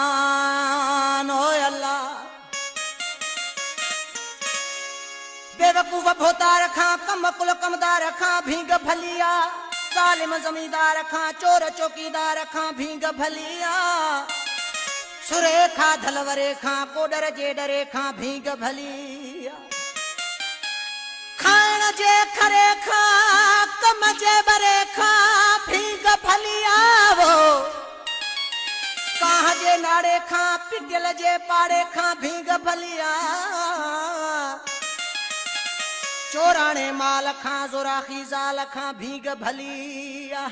रहमान ओ अल्लाह। बेवकूफ भोतार खां कम कुल कमदार खां भीग भलिया, जालिम जमींदार खां चोर चौकीदार खां भीग भलिया, सुरे खां धलवरे खां कोडर जे डरे खां भीग भलिया, खाण जे खरे खां कम जे बरे खां भीग भलिया वो, काह जे नाड़े खां पिटियल जे पाड़े खां भीग भलिया, चोराणे माल खां ज़ोराखी ज़ाल खां भीग भलिया,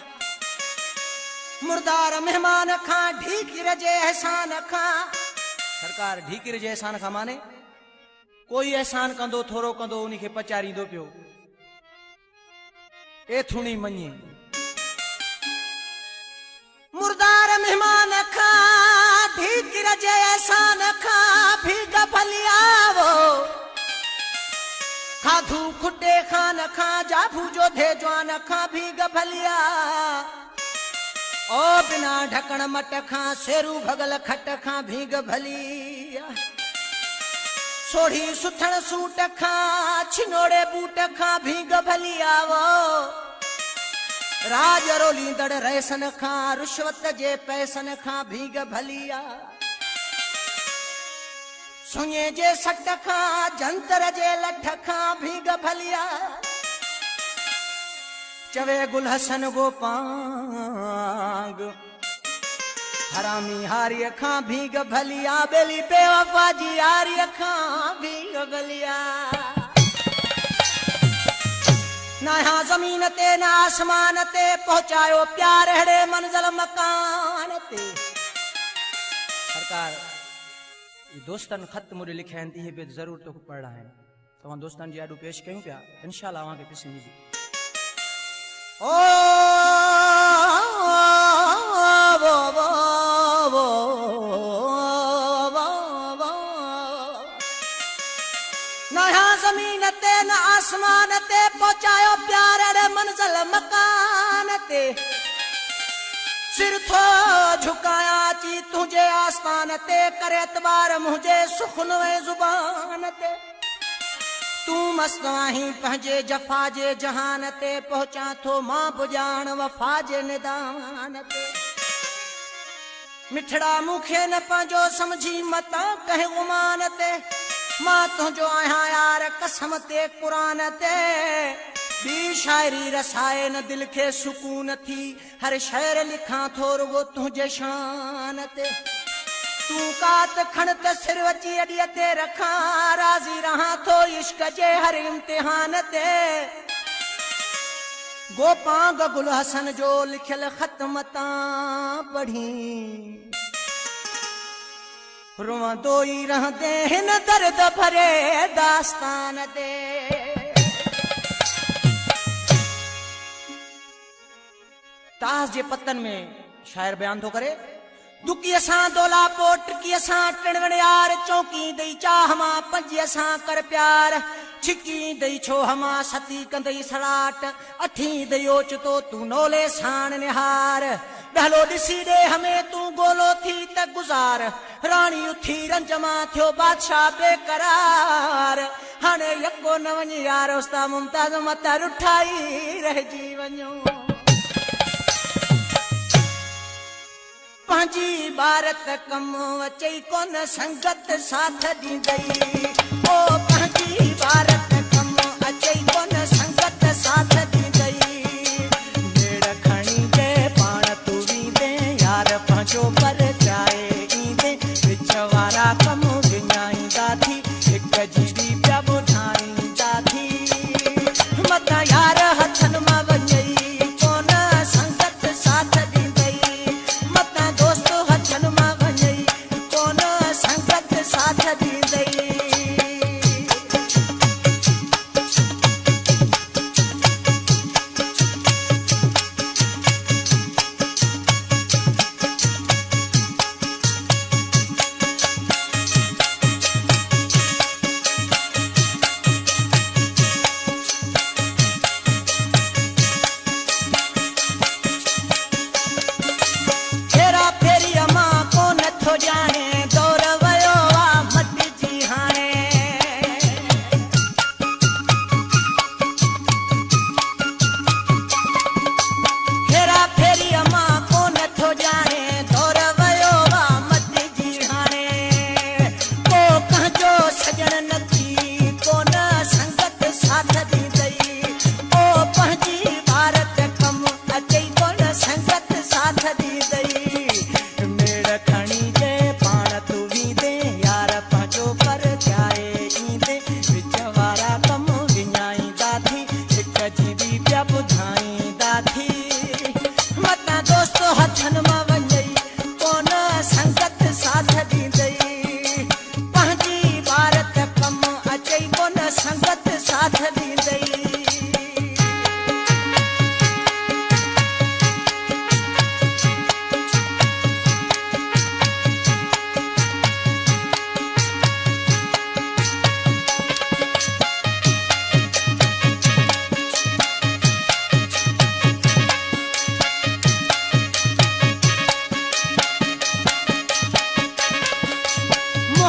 मुर्दार मेहमान खां ढीकिर जे एहसान खां। सरकार ढीकिर जे एहसान खां माने कोई एहसान कंदो थोरो कंदो उन खे पचारींदो पियो, एथुणी मञे। मुर्दार मेहमान खां ढीकिर जे एहसान खां भीग भलिया वो, खाधू खुटे खान खां जाभू जो धे जवान खां भीग भलिया, ओ बिना ढकण मट खां शेरू भगल खट खां भीग भलिया, सोढ़ी सुथण सूट खां छिनोड़े बूट खां भीग भलिया वो, राज रोलींदड़ रैसन खां रुश्वत जे पैसन खां भीग भलिया, सुञे जे सट खां जंतर जे लठ खां भीग भलिया, चवे गुल हसन गोपांग हरामी हारिय खां भीग भलिया, बेली बेवफा जी हारिय खां भीग भलिया। ना यहाँ जमीन ते ना आसमान ते पहुंचायो प्यार अड़े मंजिल मकान ते। सरकार ये दोस्तन खत मुझे लिखे हैं ये भी जरूर तो पढ़ रहा है, तो हम दोस्तन जी आडू पेश कयूं पिया, इंशाल्लाह वहां के पिछे मिली। ओ वो वो वो ना यहाँ जमीन ते न आसमान ते पहुंचायो प्यार अड़े मंजिल मकान ते, सिर थो झुकाया ची तुझे आस्थान ते, करे एतबार मुझे सुखनवे जुबान ते, तू मस्त आहीं पंहिंजे जफ़ा जे जहान ते, पहुंचा थो मां पुॼाण वफ़ा जे निदान ते। मिठड़ा मूंखे न पंहिंजो समझी मता कंहिं गुमान ते, मां तुंहिंजो आहियां यार कसम ते क़ुरान ते, बी शायरी रसाए न दिल के सुकून थी, हर शेर लिखा थो रुगो तुझे शान ते, तू कात खण त सिर वची अड़िय ते रखा, राज़ी रहा थो इश्क जे हर इम्तिहान ते, गोपांग गुल हसन जो लिखियल खत मता पढ़ी, रुवंदो ई रहंदे हिन दर्द भरे दास्तान ते। ताश जे पत्तन में शायर बयान थो करे, दुखी असां दोला पोट की असां टिणवण यार, चौकी दई चाह मां पंजी असां कर प्यार, छिकी दई छो हमा सती कंदई सड़ाट, अठी दई ओचतो तू नोले साण निहार, ॾहलो ॾिसी ॾे हमें तू गोलो थी त गुज़ार, राणी उथी रंज मां थियो बादशाह बेकरार, हाणे यको न वञ यार उस्ता मुमताज़ मता रुठाई रहिजी वञो, पंहिंजी भारत कम अचई कोन संगत साथ ॾींदई, ओ पंहिंजी भारत कम अचई कोन संगत साथ ॾींदई, भेड़ खणी जे पाण तू वींदे यार पंहिंजो पर चाए ईंदे, विच वारा कम विञाईंदा थी हिक जी बि पिया ॿुधाईंदा थी, मता यार हथन मां वञई कोन संगत साथ ॾींदई, साथ ॾींदई।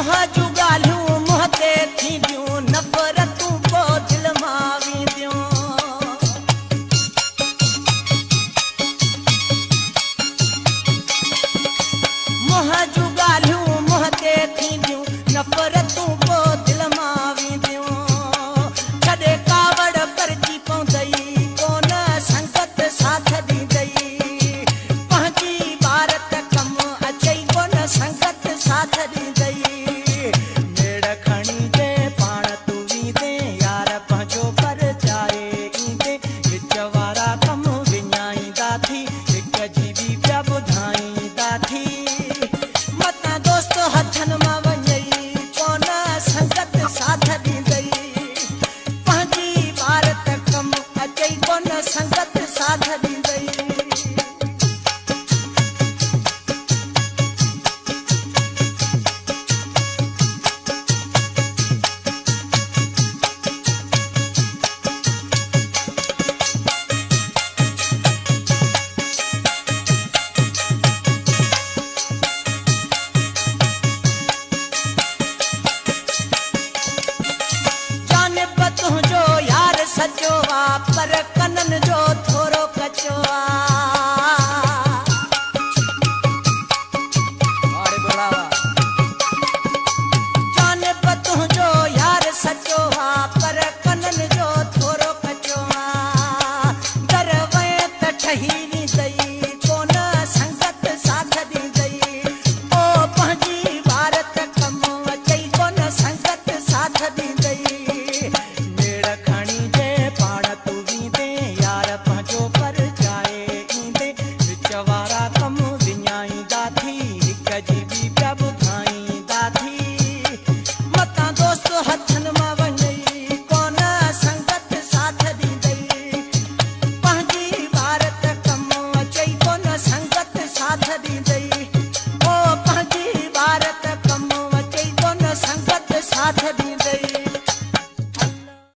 मोह जुग